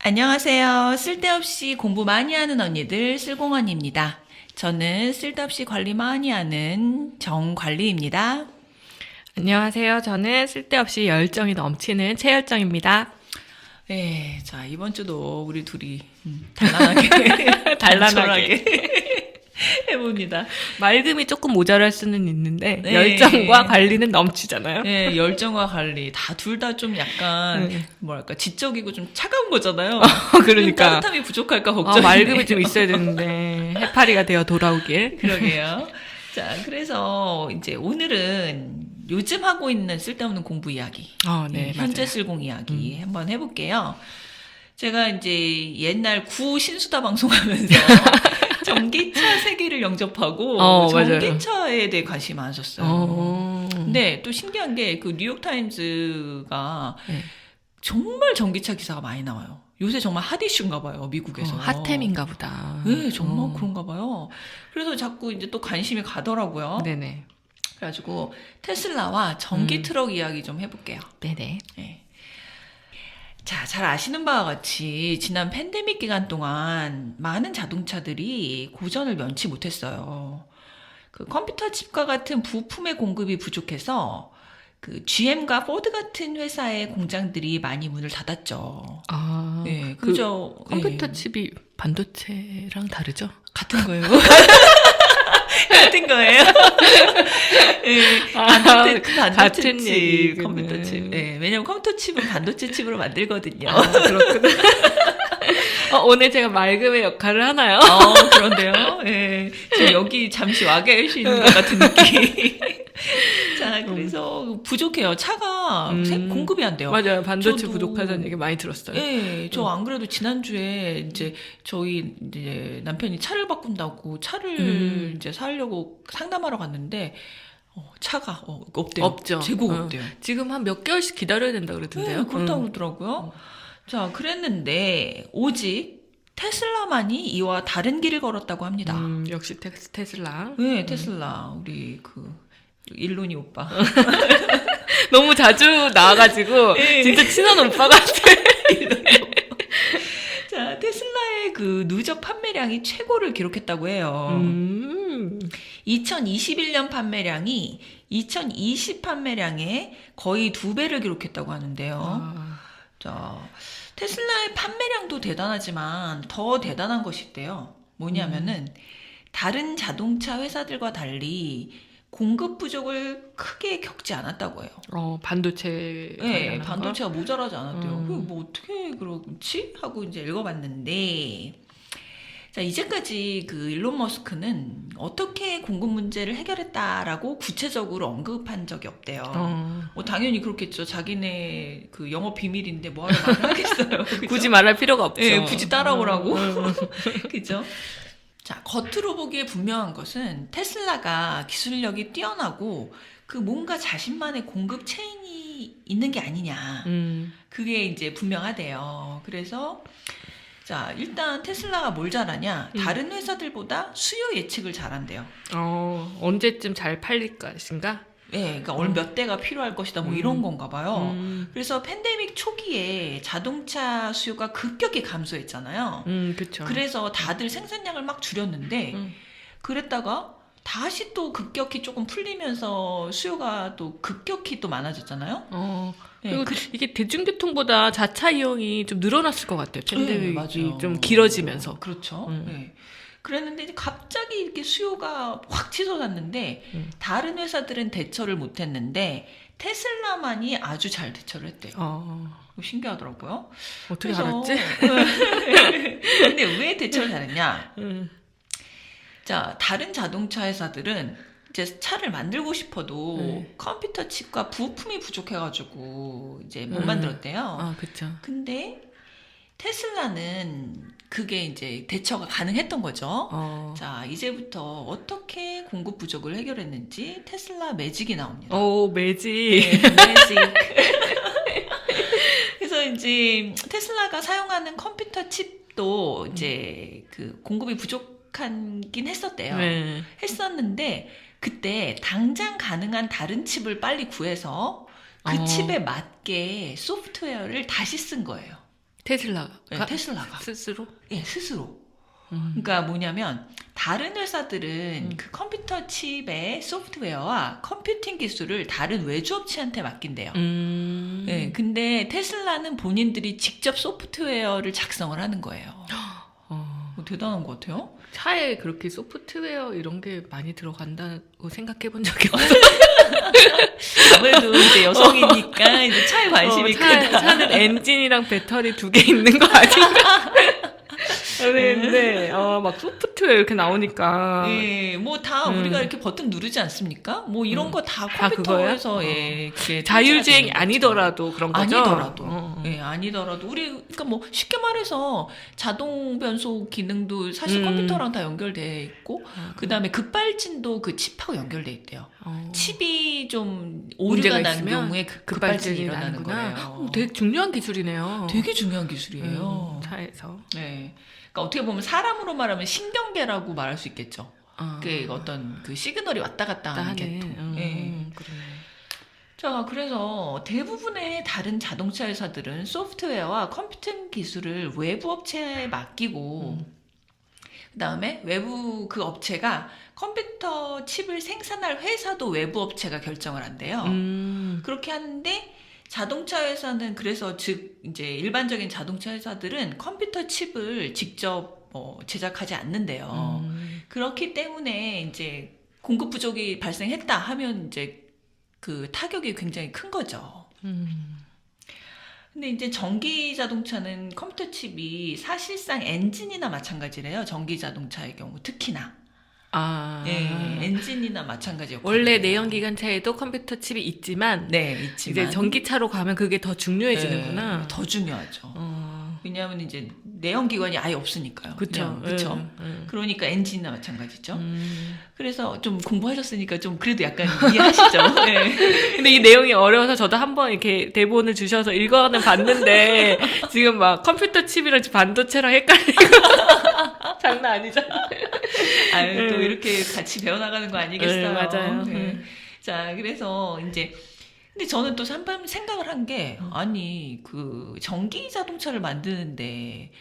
안녕하세요. 쓸데없이 공부 많이 하는 언니들 쓸공언니입니다. 저는 쓸데없이 관리 많이 하는 정관리입니다. 안녕하세요. 저는 쓸데없이 열정이 넘치는 최열정입니다. 네, 자 이번 주도 우리 둘이 단란하게 단촐하게 해봅니다. 맑음이 조금 모자랄 수는 있는데 네. 열정과 관리는 넘치잖아요. 네, 열정과 관리 둘 다 좀 약간 뭐랄까 지적이고 좀 차가운 거잖아요. 그러니까 따뜻함이 부족할까 걱정이네. 맑음이 좀 있어야 되는데 해파리가 되어 돌아오길. 그러게요. 자, 그래서 이제 오늘은 요즘 하고 있는 쓸데없는 공부 이야기, 네, 현재 맞아요. 쓸공 이야기 한번 해볼게요. 제가 이제 옛날 구신수다 방송하면서 전기차 세계를 영접하고 맞아요. 전기차에 대해 관심이 많았었어요. 근데 또 신기한 게 그 뉴욕타임즈가 네. 정말 전기차 기사가 많이 나와요. 요새 정말 핫 이슈인가 봐요, 미국에서. 핫템인가 보다. 네, 정말 그런가 봐요. 그래서 자꾸 이제 또 관심이 가더라고요. 네네. 그래가지고 테슬라와 전기 트럭 이야기 좀 해볼게요. 네네. 네. 자, 잘 아시는 바와 같이 지난 팬데믹 기간 동안 많은 자동차들이 고전을 면치 못했어요. 그 컴퓨터 칩과 같은 부품의 공급이 부족해서 그 GM과 포드 같은 회사의 공장들이 많이 문을 닫았죠. 네, 그 그죠. 컴퓨터 네. 칩이 반도체랑 다르죠? 같은 거예요. 같은 거예요. 네, 반도체 같은 칩, 얘기구나. 컴퓨터 칩. 네, 왜냐면 컴퓨터 칩은 반도체 칩으로 만들거든요. 그렇구나. 오늘 제가 맑음의 역할을 하나요? 그런데요. 예. 지금 여기 잠시 와 계시는 것 같은 느낌. 자, 그래서 부족해요. 차가 공급이 안 돼요. 맞아요. 반도체 저도- 부족하다는 얘기 많이 들었어요. 예, 저 안 그래도 지난주에 이제 저희 이제 남편이 차를 바꾼다고 차를 이제 사려고 상담하러 갔는데 차가 없대요. 없죠. 재고가 없대요. 지금 한 몇 개월씩 기다려야 된다 그러던데요. 네, 그렇다고 그러더라고요. 자, 그랬는데 오직 테슬라만이 이와 다른 길을 걸었다고 합니다. 역시 테슬라. 네, 테슬라 우리 그 일론이 오빠. 너무 자주 나와가지고 네. 진짜 친한 오빠 같아. 자, 테슬라의 그 누적 판매량이 최고를 기록했다고 해요. 2021년 판매량이 2020 판매량의 거의 2배를 기록했다고 하는데요. 자, 테슬라의 판매량도 대단하지만 더 대단한 것이 있대요. 뭐냐면은 다른 자동차 회사들과 달리 공급 부족을 크게 겪지 않았다고 해요. 반도체. 네, 관련한 반도체가 모자라지 않았대요. 음. 그게 뭐 어떻게 그렇지? 하고 이제 읽어봤는데, 자, 이제까지 그 일론 머스크는 어떻게 공급 문제를 해결했다라고 구체적으로 언급한 적이 없대요. 뭐 당연히 그렇겠죠. 자기네 그 영업 비밀인데 뭐하러 말을 하겠어요. 그죠? 굳이 말할 필요가 없죠. 예, 굳이 따라오라고. 그죠? 자, 겉으로 보기에 분명한 것은 테슬라가 기술력이 뛰어나고 그 뭔가 자신만의 공급 체인이 있는 게 아니냐. 그게 이제 분명하대요. 그래서 자, 일단 테슬라가 뭘 잘하냐? 다른 회사들보다 수요 예측을 잘한대요. 언제쯤 잘 팔릴 것인가? 네, 그러니까 오늘 몇 대가 필요할 것이다, 뭐 이런 건가 봐요. 그래서 팬데믹 초기에 자동차 수요가 급격히 감소했잖아요. 그쵸. 그래서 다들 생산량을 막 줄였는데, 그랬다가 다시 또 급격히 조금 풀리면서 수요가 또 급격히 또 많아졌잖아요. 네, 그리고 이게 대중교통보다 자차 이용이 좀 늘어났을 것 같아요. 팬데믹이 맞아요. 좀 길어지면서. 그렇죠. 네. 그랬는데 이제 갑자기 이렇게 수요가 확 치솟았는데 다른 회사들은 대처를 못했는데 테슬라만이 아주 잘 대처를 했대요. 신기하더라고요. 어떻게 그래서- 알았지? 근데 왜 대처를 잘했냐? 자, 다른 자동차 회사들은 이제 차를 만들고 싶어도 컴퓨터 칩과 부품이 부족해가지고 이제 못 만들었대요. 그쵸. 근데 테슬라는 그게 이제 대처가 가능했던 거죠. 자, 이제부터 어떻게 공급 부족을 해결했는지 테슬라 매직이 나옵니다. 매직. 네, 매직. 그래서 이제 테슬라가 사용하는 컴퓨터 칩도 이제 그 공급이 부족하긴 했었대요. 네. 했었는데 그때 당장 가능한 다른 칩을 빨리 구해서 그 칩에 맞게 소프트웨어를 다시 쓴 거예요. 테슬라가 네, 테슬라가 스스로. 예, 스스로. 그러니까 뭐냐면 다른 회사들은 그 컴퓨터 칩의 소프트웨어와 컴퓨팅 기술을 다른 외주 업체한테 맡긴대요. 예, 근데 테슬라는 본인들이 직접 소프트웨어를 작성을 하는 거예요. 대단한 것 같아요. 차에 그렇게 소프트웨어 이런 게 많이 들어간다고 생각해 본 적이 없어. 아무래도 이제 여성이니까 이제 차에 관심이 크다. 차는 엔진이랑 배터리 2개 있는 거 아닌가? 근데 막 소프트웨어 이렇게 나오니까 예, 뭐 다 우리가 이렇게 버튼 누르지 않습니까? 뭐 이런 거 다 다 컴퓨터에서 예, 그게 자율주행이 통제가 되는 거죠. 아니더라도 그런 거죠. 아니더라도 예, 아니더라도 우리 그러니까 뭐 쉽게 말해서 자동 변속 기능도 사실 컴퓨터랑 다 연결돼 있고 그다음에 급발진도 그 칩하고 연결돼 있대요. 칩이 좀 오류가 문제가 난 있으면 경우에 급발진이 일어나는 나는구나. 거예요. 되게 중요한 기술이네요. 되게 중요한 기술이에요. 차에서. 네. 그러니까 어떻게 보면 사람으로 말하면 신경계라고 말할 수 있겠죠. 그 어떤 그 시그널이 왔다 갔다 하는 계통. 예. 그러네. 자, 그래서 대부분의 다른 자동차 회사들은 소프트웨어와 컴퓨팅 기술을 외부 업체에 맡기고 그다음에 외부 그 업체가 컴퓨터 칩을 생산할 회사도 외부 업체가 결정을 한대요. 그렇게 하는데 자동차 회사는 그래서 즉 이제 일반적인 자동차 회사들은 컴퓨터 칩을 직접 제작하지 않는데요. 그렇기 때문에 이제 공급 부족이 발생했다 하면 이제 그 타격이 굉장히 큰 거죠. 근데 이제 전기 자동차는 컴퓨터 칩이 사실상 엔진이나 마찬가지래요. 전기 자동차의 경우 특히나. 예, 엔진이나 마찬가지였고 원래 내연기관차에도 컴퓨터 칩이 있지만, 네, 있지만 이제 전기차로 가면 그게 더 중요해지는구나. 더 중요하죠. 왜냐하면 이제 내연기관이 아예 없으니까요. 그렇죠. 그렇죠. 그러니까 엔진이나 마찬가지죠. 그래서 좀 공부하셨으니까 좀 그래도 약간 이해하시죠. 네. 근데 이 내용이 어려워서 저도 한번 이렇게 대본을 주셔서 읽어는 봤는데 지금 막 컴퓨터 칩이랑 반도체랑 헷갈리고 장난 아니잖아. 아유, 또 이렇게 같이 배워나가는 거 아니겠어요? 맞아요. 자, 그래서 이제 근데 저는 또 한번 생각을 한 게 아니 그 전기 자동차를 만드는데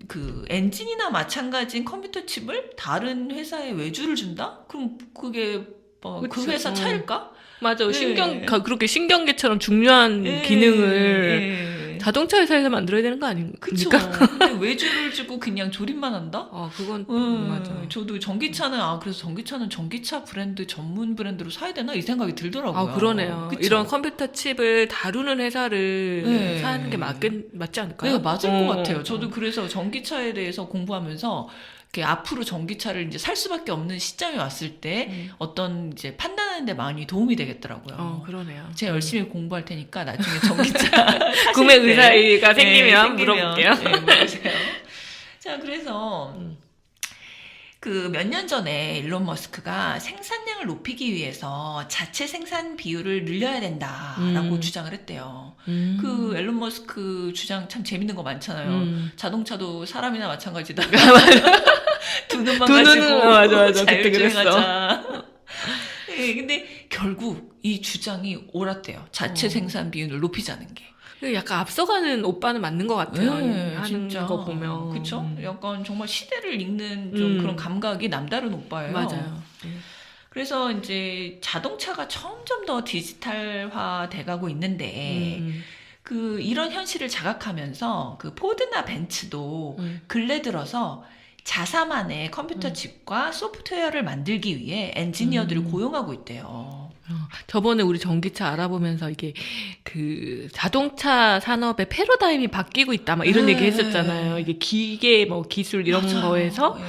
그 엔진이나 마찬가지인 컴퓨터 칩을 다른 회사에 외주를 준다? 그럼 그게 그 그쵸. 회사 차일까? 맞아. 네. 그렇게 신경계처럼 중요한 기능을 예. 자동차 회사에서 만들어야 되는 거 아닙니까? 그쵸. 근데 외주를 주고 그냥 조립만 한다? 그건 맞아. 저도 전기차는 그래서 전기차는 전기차 브랜드 전문 브랜드로 사야 되나 이 생각이 들더라고요. 그러네요. 그쵸? 이런 컴퓨터 칩을 다루는 회사를 네. 사는 게 맞지 않을까요? 네, 맞을 것 같아요. 저도 그래서 전기차에 대해서 공부하면서 이렇게 앞으로 전기차를 이제 살 수밖에 없는 시점이 왔을 때 어떤 이제 판단하는데 많이 도움이 되겠더라고요. 그러네요. 제가 열심히 공부할 테니까 나중에 전기차 구매 사실 때, 의사가 생기면 물어볼게요. 네, 물어보세요. 자, 그래서 그 몇 년 전에 일론 머스크가 생산량을 높이기 위해서 자체 생산 비율을 늘려야 된다라고 주장을 했대요. 그 일론 머스크 주장 참 재밌는 거 많잖아요. 자동차도 사람이나 마찬가지다. 두 눈만 가지고 맞아. 그때 자율주행하자. 네, 근데 결국 이 주장이 옳았대요. 자체 생산 비율을 높이자는 게. 약간 앞서가는 오빠는 맞는 것 같아요. 네, 하는 진짜. 거 보면. 그쵸? 약간 정말 시대를 읽는 좀 그런 감각이 남다른 오빠예요. 맞아요. 그래서 이제 자동차가 점점 더 디지털화 돼가고 있는데, 그 이런 현실을 자각하면서 그 포드나 벤츠도 근래 들어서 자사만의 컴퓨터 칩과 소프트웨어를 만들기 위해 엔지니어들을 고용하고 있대요. 저번에 우리 전기차 알아보면서 이게 그 자동차 산업의 패러다임이 바뀌고 있다 막 이런 얘기 했었잖아요. 이게 기계 뭐 기술 이런 맞아요. 거에서 예.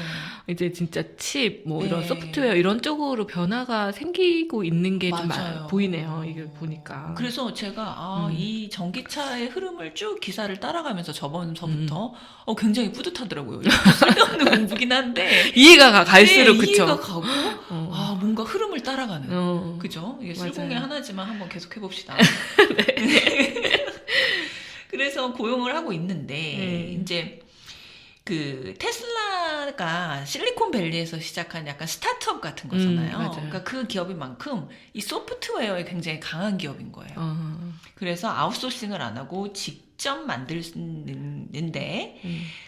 이제 진짜 칩 뭐 이런 네. 소프트웨어 이런 쪽으로 변화가 생기고 있는 게 좀 맞아요. 보이네요. 이걸 보니까. 그래서 제가 이 전기차의 흐름을 쭉 기사를 따라가면서 저번서부터 굉장히 뿌듯하더라고요. 쓸데없는 공부긴 한데 이해가 갈수록 네, 그쵸. 이해가 가고 뭔가 흐름을 따라가는 그죠? 이게 맞아요. 술공예 하나지만 한번 계속 해봅시다. 그래서 고용을 하고 있는데 이제 그 테슬라가 실리콘밸리에서 시작한 약간 스타트업 같은 거잖아요. 맞아요. 그러니까 그 기업인 만큼 이 소프트웨어에 굉장히 강한 기업인 거예요. 그래서 아웃소싱을 안 하고 직접 만드는데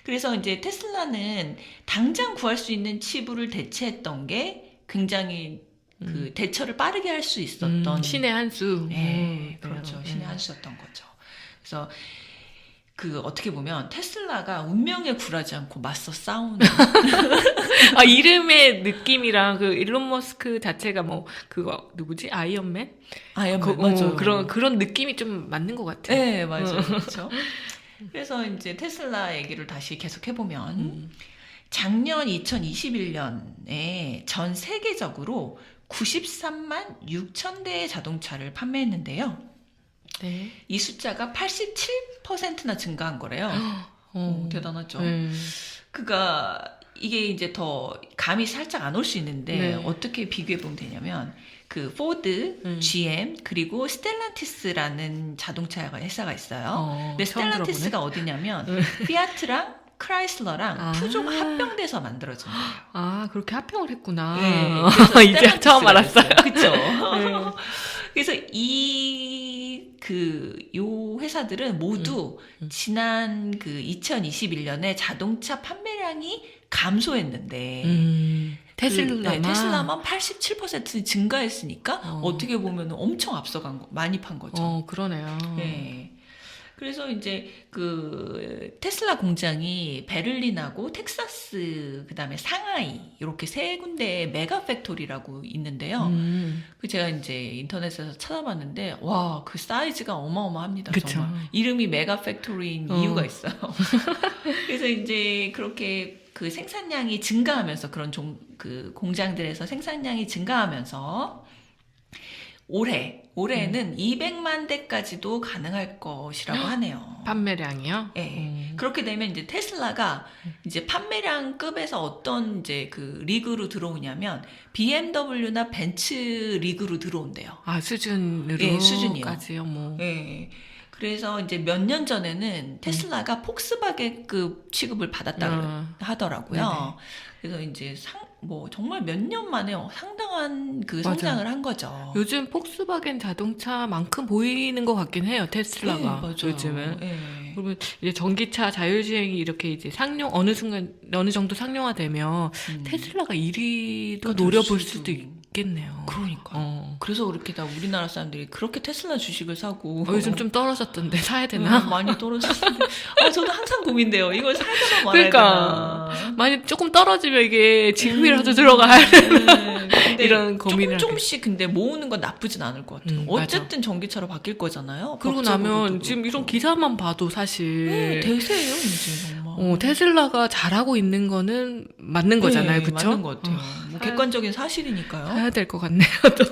그래서 이제 테슬라는 당장 구할 수 있는 치부를 대체했던 게 굉장히 그 대처를 빠르게 할 수 있었던 신의 한 수. 네, 그렇죠. 신의 한 수였던 거죠. 그래서 그 어떻게 보면 테슬라가 운명에 굴하지 않고 맞서 싸우는 아, 이름의 느낌이랑 그 일론 머스크 자체가 뭐 그거 누구지? 아이언맨? 맞아요. 그런 느낌이 좀 맞는 것 같아. 네, 맞아요. 그렇죠. 그래서 이제 테슬라 얘기를 다시 계속 해보면 작년 2021년에 전 세계적으로 93만 6천 대의 자동차를 판매했는데요. 네. 이 숫자가 87%나 증가한 거래요. 대단하죠. 그가 이게 이제 더 감이 살짝 안 올 수 있는데 네. 어떻게 비교해 보면 되냐면 그 포드, GM 그리고 스텔란티스라는 자동차 회사가 있어요. 근데 처음 스텔란티스가 어디냐면 피아트랑 크라이슬러랑 푸조가 합병돼서 만들어진 거예요. 아, 그렇게 합병을 했구나. 네, 이제 처음 알았어요. 그렇죠. 네. 그래서 요 회사들은 모두 지난 그 2021년에 자동차 판매량이 감소했는데 테슬라만 87% 증가했으니까 어떻게 보면 엄청 앞서간 거, 많이 판 거죠. 그러네요. 네. 그래서 이제 그 테슬라 공장이 베를린하고 텍사스 그다음에 상하이 이렇게 세 군데의 메가 팩토리라고 있는데요. 그 제가 이제 인터넷에서 찾아봤는데 와, 그 사이즈가 어마어마합니다. 그쵸. 정말 이름이 메가 팩토리인 이유가 있어요. 그래서 이제 그렇게 그 생산량이 증가하면서 그 공장들에서 생산량이 증가하면서 올해는 200만 대까지도 가능할 것이라고 하네요. 판매량이요? 네. 그렇게 되면 이제 테슬라가 이제 판매량급에서 어떤 이제 그 리그로 들어오냐면 BMW나 벤츠 리그로 들어온대요. 아, 수준으로? 네, 수준이요. 까지요, 뭐. 네. 그래서 이제 몇 년 전에는 테슬라가 폭스바겐급 취급을 받았다 하더라고요. 그래서 이제 정말 몇 년 만에 상당한 그 성장을 한 거죠. 요즘 폭스바겐 자동차만큼 보이는 것 같긴 해요, 테슬라가. 네, 요즘은. 네. 그러면 이제 전기차 자율주행이 이렇게 이제 어느 정도 상용화되면 테슬라가 1위도 노려볼 수도 있겠네요. 그러니까요. 그래서 그렇게 다 우리나라 사람들이 그렇게 테슬라 주식을 사고. 요즘 좀 떨어졌던데 사야 되나? 많이 떨어졌는데. 저도 항상 고민돼요. 이걸 사야 되나 말아야 되나. 많이 조금 떨어지면 이게 지금이라도 들어가야 이런 고민을 조금씩 근데 모으는 건 나쁘진 않을 것 같아요. 어쨌든 전기차로 바뀔 거잖아요. 그러고 나면 지금 이런 기사만 봐도 사실 대세예요 이제 정말. 테슬라가 잘하고 있는 거는 맞는 거잖아요, 그렇죠? 맞는 것 같아요. 뭐 객관적인 사실이니까요. 사야 될 것 같네요, 또.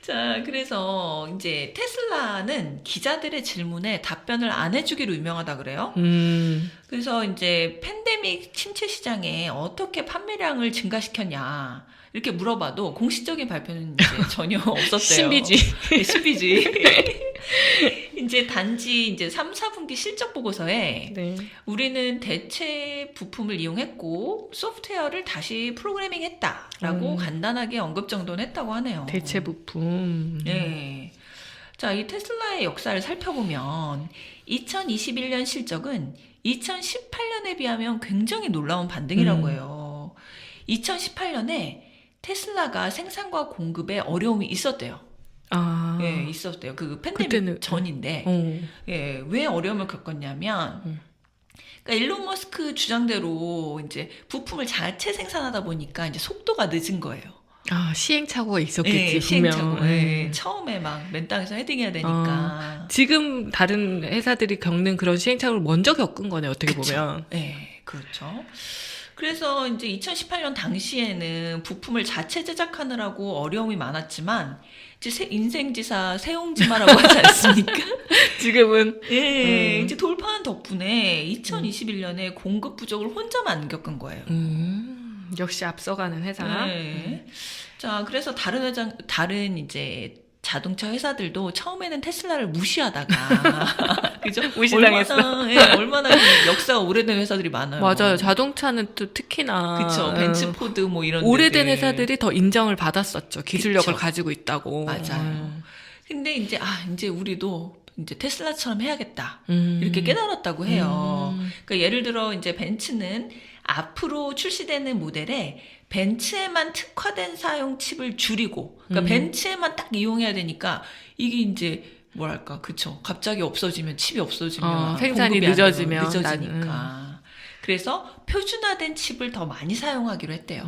자, 그래서 이제 테슬라는 기자들의 질문에 답변을 안 해주기로 유명하다 그래요. 그래서 이제 팬데믹 침체 시장에 어떻게 판매량을 증가시켰냐 이렇게 물어봐도 공식적인 발표는 이제 전혀 없었대요. 신비주의. 네, 신비주의. 이제 단지 이제 3, 4분기 실적 보고서에 우리는 대체 부품을 이용했고 소프트웨어를 다시 프로그래밍했다라고 간단하게 언급 정도는 했다고 하네요. 대체 부품. 네. 자, 이 테슬라의 역사를 살펴보면 2021년 실적은 2018년에 비하면 굉장히 놀라운 반등이라고 해요. 2018년에 테슬라가 생산과 공급에 어려움이 있었대요. 예, 있었대요. 그 팬데믹 그때는, 전인데, 예, 왜 어려움을 겪었냐면, 그러니까 일론 머스크 주장대로 이제 부품을 자체 생산하다 보니까 이제 속도가 늦은 거예요. 시행착오가 있었겠지, 예, 분명. 시행착오. 예, 처음에 막 맨 땅에서 헤딩해야 되니까. 지금 다른 회사들이 겪는 그런 시행착오를 먼저 겪은 거네, 어떻게 보면. 네, 그렇죠. 그래서 이제 2018년 당시에는 부품을 자체 제작하느라고 어려움이 많았지만 이제 인생지사 세옹지마라고 하지 않습니까? 지금은 예, 이제 돌파한 덕분에 2021년에 공급 부족을 혼자만 안 겪은 거예요. 역시 앞서가는 회사. 자, 그래서 다른 이제 자동차 회사들도 처음에는 테슬라를 무시하다가 그죠? 무시당했어. 얼마나 역사가 오래된 회사들이 많아요. 맞아요. 자동차는 또 특히나 그쵸. 벤츠, 포드 뭐 이런 오래된 데들. 회사들이 더 인정을 받았었죠. 기술력을 그쵸. 가지고 있다고. 맞아요. 근데 이제 우리도 이제 테슬라처럼 해야겠다. 음. 이렇게 깨달았다고 해요. 그러니까 예를 들어 이제 벤츠는 앞으로 출시되는 모델에 벤츠에만 특화된 사용 칩을 줄이고, 그러니까 벤츠에만 딱 이용해야 되니까 이게 이제 뭐랄까, 그쵸? 갑자기 없어지면 칩이 없어지면 생산이 공급이 안 돼요. 늦어지면 늦어지니까. 그래서 표준화된 칩을 더 많이 사용하기로 했대요.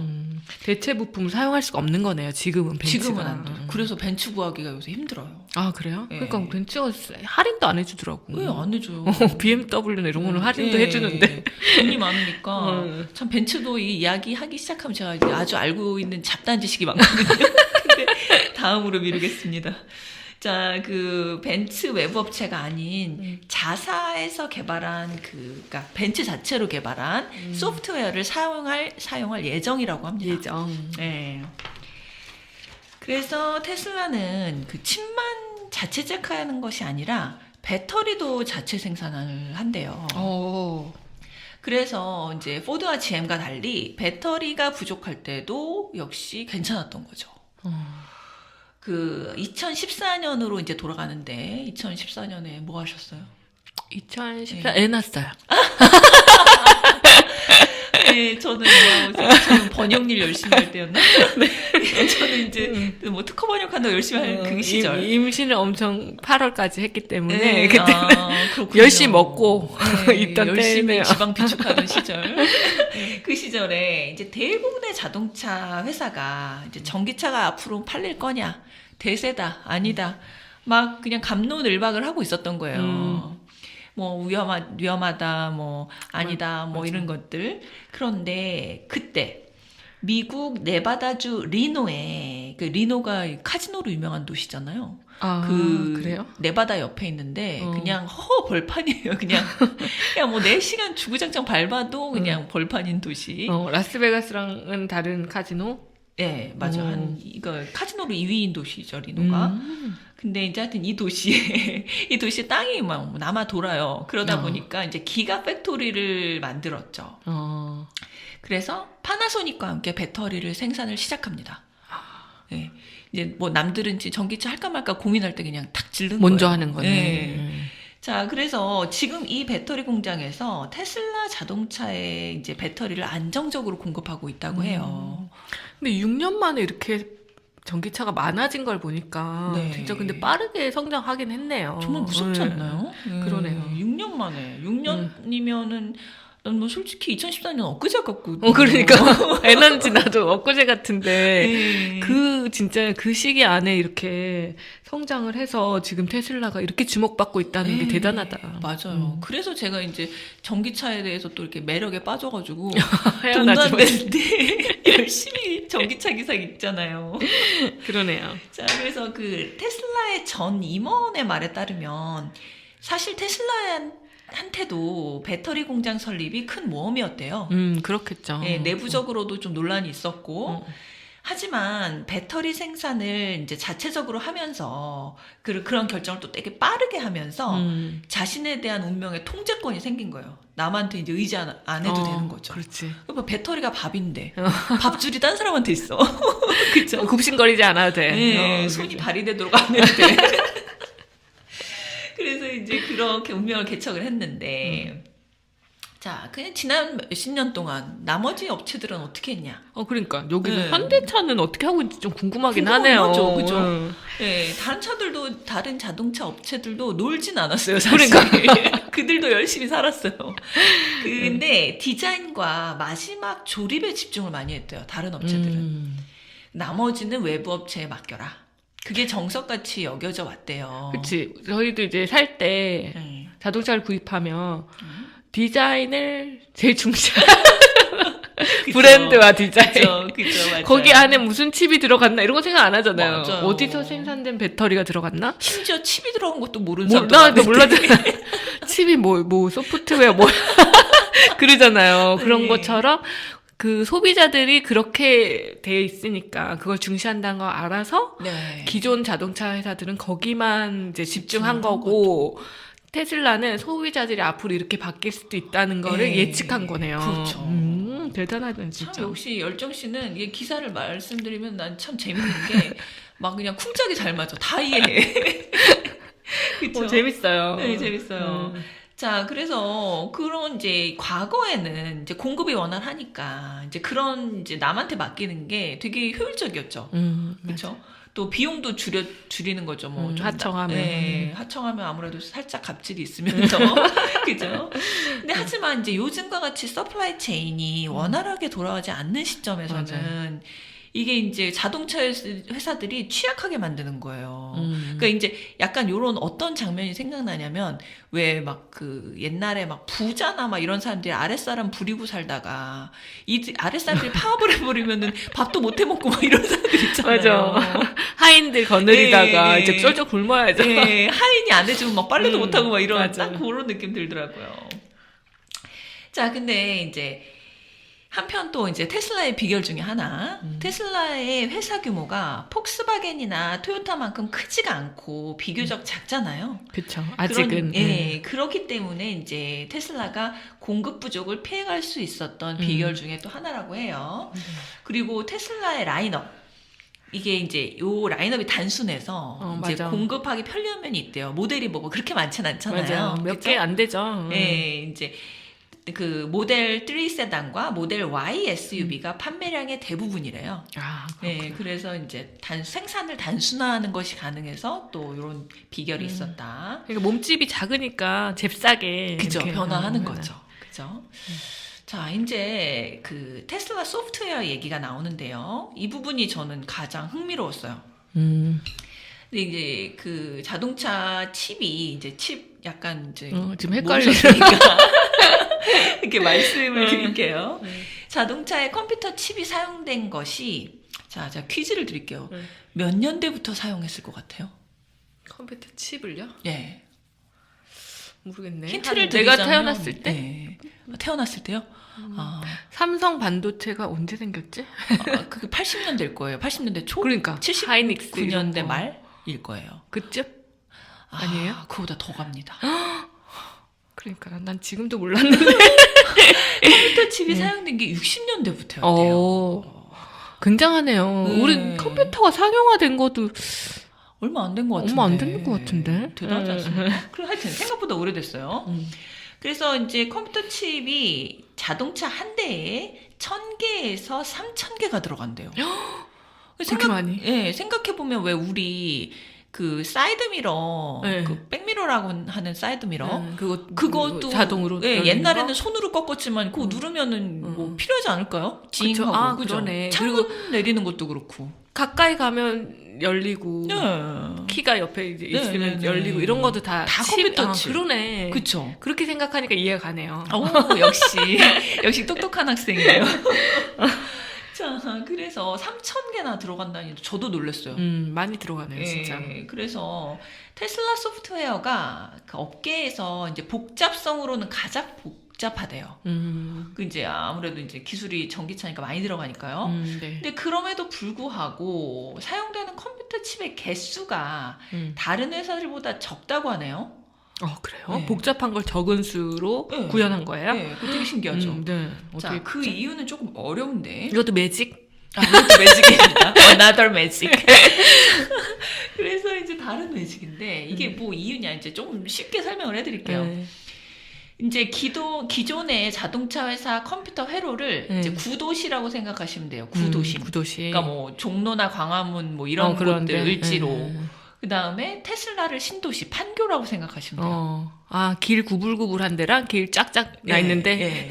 대체 부품을 사용할 수가 없는 거네요. 지금은 벤츠가. 지금은 안 돼요. 그래서 벤츠 구하기가 요새 힘들어요. 아 그래요? 예. 그러니까 벤츠가 할인도 안 해주더라고. 왜 안 해줘요? BMW나 이런 거는 할인도 해주는데. 돈이 많으니까. 참 벤츠도 이 이야기 하기 시작하면 제가 이제 아주 알고 있는 잡다한 지식이 많거든요. 근데 다음으로 미루겠습니다. 자, 그 벤츠 외부 업체가 아닌 자사에서 개발한 그러니까 벤츠 자체로 개발한 소프트웨어를 사용할 예정이라고 합니다. 예정. 네. 그래서 테슬라는 그 칩만 자체 제작하는 것이 아니라 배터리도 자체 생산을 한대요. 그래서 이제 포드와 GM과 달리 배터리가 부족할 때도 역시 괜찮았던 거죠. 그 2014년으로 이제 돌아가는데 2014년에 뭐 하셨어요? 2014 애 낳았어요. 네, 저는 번역일 열심히 할 때였나? 네. 저는 이제 뭐 특허 번역한다고 열심히 할 그 시절. 임신을 엄청 8월까지 했기 때문에 네, 그때 열심히 먹고 있던 열심히 때네요. 지방 비축하던 시절. 그 시절에 이제 대부분의 자동차 회사가 이제 전기차가 앞으로 팔릴 거냐, 대세다, 아니다, 막 그냥 갑론을박을 하고 있었던 거예요. 뭐 위험하다, 뭐 아니다, 뭐 맞아. 이런 것들. 그런데 그때 미국 네바다주 리노에 그 리노가 카지노로 유명한 도시잖아요. 그래요? 네바다 옆에 있는데 그냥 허허 벌판이에요. 그냥 뭐 4시간 주구장창 밟아도 그냥 벌판인 도시. 라스베가스랑은 다른 카지노? 네, 맞아. 이거 카지노로 2위인 도시죠, 리노가. 근데 이제 하여튼 이 도시에 땅이 막 남아 돌아요. 그러다 보니까 이제 기가 팩토리를 만들었죠. 그래서 파나소닉과 함께 배터리를 생산을 시작합니다. 네. 이제 뭐 남들은 이제 전기차 할까 말까 고민할 때 그냥 탁 질른 먼저 거예요. 하는 거네. 네. 자, 그래서 지금 이 배터리 공장에서 테슬라 자동차에 이제 배터리를 안정적으로 공급하고 있다고 해요. 근데 6년 만에 이렇게 전기차가 많아진 걸 보니까 네. 진짜 근데 빠르게 성장하긴 했네요. 정말 무섭지 않나요? 그러네요. 6년 만에. 6년이면은 난 뭐 솔직히 2014년 엊그제 같고. 그러니까 에너지 나도 엊그제 같은데 네. 그 진짜 그 시기 안에 이렇게 성장을 해서 지금 테슬라가 이렇게 주목받고 있다는 게 네. 대단하다. 맞아요. 그래서 제가 이제 전기차에 대해서 또 이렇게 매력에 빠져가지고 헤어나지 돈도 안 되는데 열심히 전기차 기사 있잖아요. 그러네요. 자, 그래서 그 테슬라의 전 임원의 말에 따르면 사실 테슬라한테도 배터리 공장 설립이 큰 모험이었대요. 그렇겠죠. 네, 내부적으로도 좀 논란이 있었고, 하지만 배터리 생산을 이제 자체적으로 하면서 그런 결정을 또 되게 빠르게 하면서 자신에 대한 운명의 통제권이 생긴 거예요. 남한테 이제 의지 안 해도 되는 거죠. 그렇지. 그러니까 배터리가 밥인데 밥줄이 딴 사람한테 있어. 그쵸? 굽신거리지 않아도 돼. 네, 손이 발휘되도록 안 해도 돼. 그래서 이제 그렇게 운명을 개척을 했는데, 자, 그냥 지난 몇십 년 동안 나머지 업체들은 어떻게 했냐? 그러니까 여기서 네. 현대차는 어떻게 하고 있는지 좀 궁금하긴 하네요. 궁금하죠, 그죠? 네, 다른 자동차 업체들도 놀진 않았어요, 사실. 그러니까. 그들도 열심히 살았어요. 근데 디자인과 마지막 조립에 집중을 많이 했대요, 다른 업체들은. 나머지는 외부 업체에 맡겨라. 그게 정석같이 여겨져 왔대요. 그치. 저희도 이제 살 때 자동차를 구입하면 디자인을 제일 중시하는 브랜드와 디자인. 그죠, 맞아요. 거기 안에 무슨 칩이 들어갔나 이런 거 생각 안 하잖아요. 맞아요. 어디서 생산된 배터리가 들어갔나? 심지어 칩이 들어간 것도 모르는 사람도 나도 많은데. 몰라잖아. 칩이 뭐 소프트웨어 뭐 그러잖아요. 그런 네. 것처럼 그 소비자들이 그렇게 되어 있으니까 그걸 중시한다는 걸 알아서 네. 기존 자동차 회사들은 거기만 이제 집중한 집중한 거고 테슬라는 소비자들이 앞으로 이렇게 바뀔 수도 있다는 거를 네. 예측한 거네요. 그렇죠. 대단하다 참 진짜. 역시 열정 씨는 이 기사를 말씀드리면 난 참 재밌는 게 막 그냥 쿵짝이 잘 맞아. 다 이해해. 그쵸? 재밌어요. 네, 재밌어요. 자, 그래서 그런 이제 과거에는 이제 공급이 원활하니까 이제 그런 이제 남한테 맡기는 게 되게 효율적이었죠. 그렇죠? 또 비용도 줄이는 거죠. 뭐 좀 하청하면. 네, 하청하면 아무래도 살짝 갑질이 있으면서 그죠? 근데 하지만 이제 요즘과 같이 서플라이 체인이 원활하게 돌아가지 않는 시점에서는 맞아요. 이게 이제 자동차 회사들이 취약하게 만드는 거예요. 그러니까 이제 약간 요런 어떤 장면이 생각나냐면 왜 막 그 옛날에 막 부자나 막 이런 사람들이 아랫사람 부리고 살다가 이 아랫사람들이 파업을 해버리면은 밥도 못 해먹고 막 이런 사람들 있잖아요. 맞아. 하인들 거느리다가 네. 이제 쫄쫄 굶어야죠. 네, 하인이 안 해주면 막 빨래도 못하고 막 이런 맞아. 딱 그런 느낌 들더라고요. 자, 근데 이제 한편 또 이제 테슬라의 비결 중에 하나, 테슬라의 회사 규모가 폭스바겐이나 토요타만큼 크지가 않고 비교적 작잖아요. 그쵸. 아직은. 예, 그렇기 때문에 이제 테슬라가 공급 부족을 피해갈 수 있었던 비결 중에 또 하나라고 해요. 그리고 테슬라의 라인업. 이게 이제 요 라인업이 단순해서 이제 맞아. 공급하기 편리한 면이 있대요. 모델이 뭐 그렇게 많진 않잖아요. 맞아요. 몇 그죠? 개 안 되죠. 예, 이제 그 모델 3 세단과 모델 Y SUV가 판매량의 대부분이래요. 아, 네, 그래서 이제 생산을 단순화하는 것이 가능해서 또 이런 비결이 있었다. 그러니까 몸집이 작으니까 잽싸게. 그죠, 이렇게, 변화하는 맞아요. 거죠. 그죠. 자, 이제 그 테슬라 소프트웨어 얘기가 나오는데요. 이 부분이 저는 가장 흥미로웠어요. 음. 근데 이제 그 자동차 칩이 이제 칩 약간 이제 지금 헷갈리니까. 모르셨으니까 이렇게 말씀을 드릴게요. 자동차에 컴퓨터 칩이 사용된 것이 자 퀴즈를 드릴게요. 몇 년대부터 사용했을 것 같아요? 컴퓨터 칩을요? 예. 모르겠네. 힌트를 내가 드리자면 태어났을 때? 네. 태어났을 때요? 삼성 반도체가 언제 생겼지? 그게 80년대일 거예요. 80년대 초? 그러니까 하이닉스 이런 79년대 거. 말일 거예요. 그쯤? 아니에요? 그거보다 더 갑니다. 그러니까 난 지금도 몰랐는데. 컴퓨터 칩이 사용된 게 60년대부터였대요. 굉장하네요. 네. 우리 컴퓨터가 상용화된 것도 얼마 안 된 것 같은데. 얼마 안 된 것 같은데. 대단하지 않습니까? 그래 하여튼 생각보다 오래됐어요. 그래서 이제 컴퓨터 칩이 자동차 한 대에 1000개에서 3000개가 들어간대요. 그렇게 많이? 예, 생각해 보면 왜 우리 그 사이드 미러, 네. 그 백미러라고 하는 사이드 미러, 그것도 자동으로. 예, 열리는 옛날에는 거? 손으로 꺾었지만 그거 누르면은 뭐 필요하지 않을까요? 지잉하고 아, 그죠? 그러네. 창문 내리는 것도 그렇고. 가까이 가면 열리고 네. 키가 옆에 이제 네, 있으면 네, 열리고 네. 이런 것도 다 컴퓨터 칩. 그러네. 그쵸. 그렇게 생각하니까 이해가 가네요. 오, 역시 똑똑한 학생이에요. 자, 그래서 3,000개나 들어간다니 저도 놀랐어요. 많이 들어가네요, 예, 진짜. 그래서 테슬라 소프트웨어가 그 업계에서 이제 복잡성으로는 가장 복잡하대요. 그 이제 아무래도 이제 기술이 전기차니까 많이 들어가니까요. 네. 근데 그럼에도 불구하고 사용되는 컴퓨터 칩의 개수가 다른 회사들보다 적다고 하네요. 그래요? 네. 복잡한 걸 적은 수로 네. 구현한 거예요? 네, 그거 되게 신기하죠. 네. 자, 어떻게 그 이유는 조금 어려운데. 이것도 매직? 이것도 매직입니다. Another magic. 그래서 이제 다른 매직인데 이게 뭐 이유냐 이제 조금 쉽게 설명을 해드릴게요. 네. 이제 기존의 자동차 회사 컴퓨터 회로를 네. 이제 구도시라고 생각하시면 돼요. 구도심. 구도시. 그러니까 뭐 종로나 광화문 뭐 이런 그런데. 곳들 을지로. 네. 그 다음에 테슬라를 신도시 판교라고 생각하시면 돼요. 길 구불구불한 데랑 길 쫙쫙 나 예, 있는데. 예.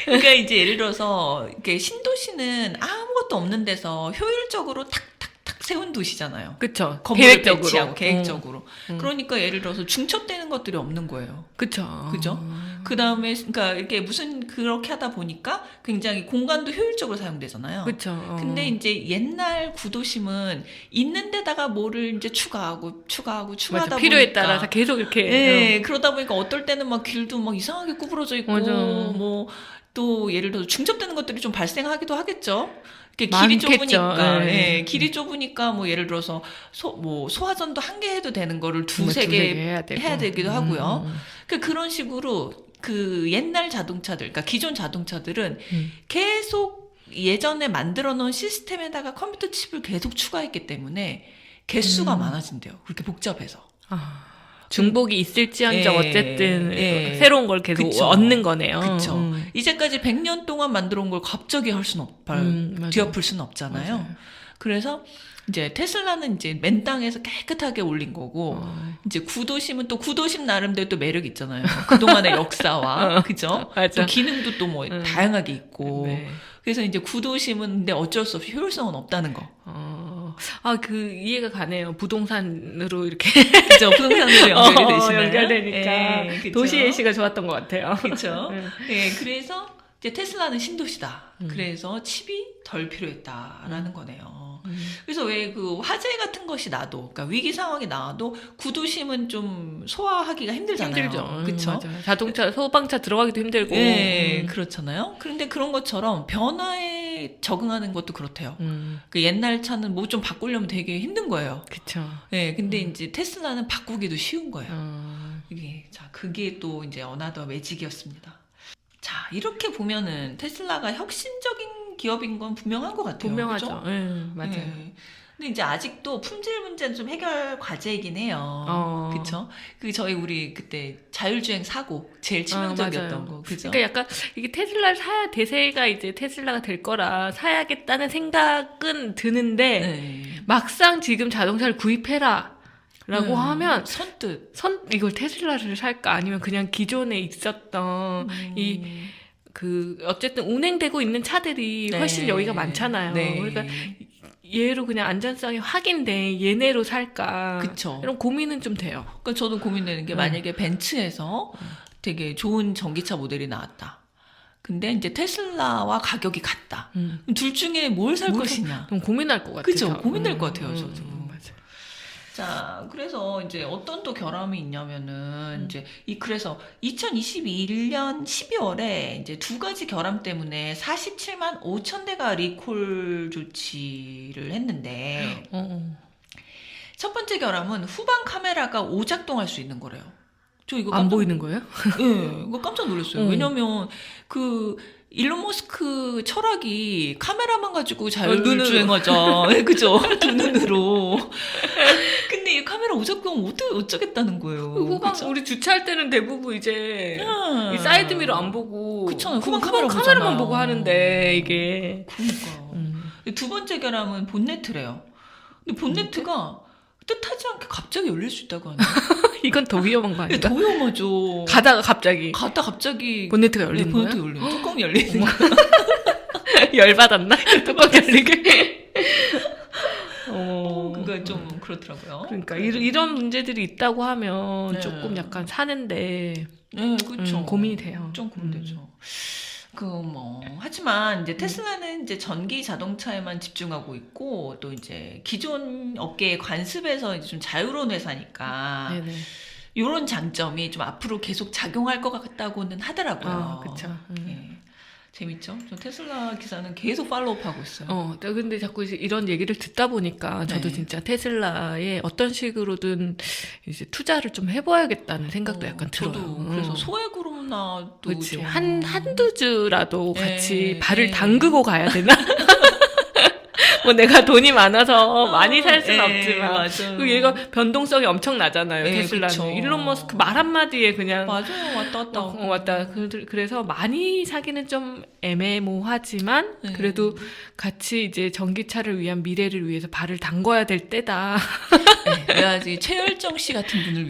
그러니까 이제 예를 들어서 이렇게 신도시는 아무것도 없는 데서 효율적으로 탁탁탁 세운 도시잖아요. 그쵸. 건물을 계획적으로. 배치하고 계획적으로. 그러니까 예를 들어서 중첩되는 것들이 없는 거예요. 그쵸. 그죠? 그 다음에 그러니까 이렇게 무슨 그렇게 하다 보니까 굉장히 공간도 효율적으로 사용되잖아요. 그쵸. 근데 이제 옛날 구도심은 있는 데다가 뭐를 이제 추가하고 추가하다 필요에 보니까 따라서 계속 이렇게. 예, 그러다 보니까 어떨 때는 막 길도 막 이상하게 구부러져 있고 맞아. 뭐 또 예를 들어 중첩되는 것들이 좀 발생하기도 하겠죠. 이렇게 많겠죠. 길이 좁으니까, 네. 예, 길이 좁으니까 뭐 예를 들어서 소화전도 한 개 해도 되는 거를 두세 두세 개 개 해야 되고. 해야 되기도 하고요. 그런 식으로 그 옛날 자동차들, 그러니까 기존 자동차들은 계속 예전에 만들어 놓은 시스템에다가 컴퓨터 칩을 계속 추가했기 때문에 개수가 많아진대요. 그렇게 복잡해서. 중복이 있을지언정 예, 어쨌든 예. 새로운 걸 계속 그쵸. 얻는 거네요. 그쵸. 이제까지 100년 동안 만들어 온 걸 갑자기 할 수는 맞아요. 뒤엎을 수는 없잖아요. 맞아요. 그래서 이제 테슬라는 이제 맨 땅에서 깨끗하게 올린 거고, 어. 이제 구도심은 또 구도심 나름대로 또 매력 있잖아요. 그동안의 역사와, 그죠? 맞아. 또 기능도 또 뭐 다양하게 있고. 네. 그래서 이제 구도심은 근데 어쩔 수 없이 효율성은 없다는 거. 그 이해가 가네요. 부동산으로 이렇게 그죠? 부동산으로 연결이 되시나요? 연결되니까 예, 그죠? 도시 예시가 좋았던 것 같아요. 그렇죠. 네. 예, 그래서 이제 테슬라는 신도시다. 그래서 칩이 덜 필요했다라는 거네요. 그래서 왜 그 화재 같은 것이 나도, 그러니까 위기 상황이 나와도 구도심은 좀 소화하기가 힘들잖아요. 힘들죠. 그렇죠. 맞아요. 자동차 소방차 들어가기도 힘들고. 예, 그렇잖아요. 그런데 그런 것처럼 변화에 적응하는 것도 그렇대요. 그 옛날 차는 뭐 좀 바꾸려면 되게 힘든 거예요. 그렇죠. 예, 근데 이제 테슬라는 바꾸기도 쉬운 거예요. 이게 자, 그게 또 이제 어나더 매직이었습니다. 자, 이렇게 보면은 테슬라가 혁신적인 기업인 건 분명한 것 같아요. 분명하죠. 그죠? 맞아요. 예. 근데 이제 아직도 품질 문제는 좀 해결 과제이긴 해요. 그쵸? 저희 우리 그때 자율주행 사고 제일 치명적이었던 맞아요. 거. 그죠? 그러니까 약간 이게 테슬라를 사야 대세가 이제 테슬라가 될 거라 사야겠다는 생각은 드는데 네. 막상 지금 자동차를 구입해라. 라고 하면 선뜻 이걸 테슬라를 살까 아니면 그냥 기존에 있었던 어쨌든 운행되고 있는 차들이 네. 훨씬 여기가 많잖아요. 네. 그러니까 얘로 그냥 안전성이 확인돼 얘네로 살까 그쵸. 이런 고민은 좀 돼요. 그러니까 저도 고민되는 게 만약에 벤츠에서 되게 좋은 전기차 모델이 나왔다. 근데 이제 테슬라와 가격이 같다. 그럼 둘 중에 뭘 살 것이냐. 좀 고민할 것 같아요. 그죠? 고민될 것 같아요, 저도. 맞아요. 자, 그래서 이제 어떤 또 결함이 있냐면은 이제 그래서 2021년 12월에 이제 두 가지 결함 때문에 47만 5천 대가 리콜 조치를 했는데 첫 번째 결함은 후방 카메라가 오작동할 수 있는 거래요. 저 이거 안 보이는 거예요? 네, 이거 깜짝 놀랐어요. 왜냐면 일론 머스크 철학이 카메라만 가지고 자율주행하자. 네, 그죠? 두 눈으로. 근데 이 카메라 오작동 어쩌겠다는 거예요. 후방 그쵸? 우리 주차할 때는 대부분 이제 이 사이드미러 안 보고 그렇잖아요. 후방 카메라 카메라만 보잖아요. 보고 하는데 이게 그러니까. 두 번째 결함은 본네트래요. 근데 본네트가 뜻하지 않게 갑자기 열릴 수 있다고 하네요. 이건 더 위험한 거 아니야? 더 위험하죠. 가다가 갑자기 갑자기 본네트가 열리는 거야? 본네트 열리는 뚜껑이 열리는 거야. 열받았나? 뚜껑 열리게. 그거 좀 그렇더라고요. 그러니까 이런 문제들이 있다고 하면 네. 조금 약간 사는데 네, 그렇죠. 고민이 돼요. 좀 고민되죠. 하지만 이제 테슬라는 이제 전기 자동차에만 집중하고 있고 또 이제 기존 업계의 관습에서 이제 좀 자유로운 회사니까 네네. 이런 장점이 좀 앞으로 계속 작용할 것 같다고는 하더라고요. 그렇죠. 예. 재밌죠? 저 테슬라 기사는 계속 팔로우하고 있어요. 근데 자꾸 이제 이런 얘기를 듣다 보니까 저도 네. 진짜 테슬라에 어떤 식으로든 이제 투자를 좀 해봐야겠다는 생각도 약간 들어요. 저도 그래서 소액으로나 또 그렇지. 좀 한두 주라도 같이 네, 발을 네. 담그고 가야 되나? 뭐 내가 돈이 많아서 많이 살 수는 없지만 맞아요. 그리고 얘가 변동성이 엄청 나잖아요. 네, 테슬라는. 그쵸. 일론 머스크 말 한마디에 그냥 맞아요. 왔다 갔다. 왔다. 그래서 많이 사기는 좀 애매모하지만 네. 그래도 같이 이제 전기차를 위한 미래를 위해서 발을 담궈야 될 때다. 네, 그래야지 최열정 씨 같은 분을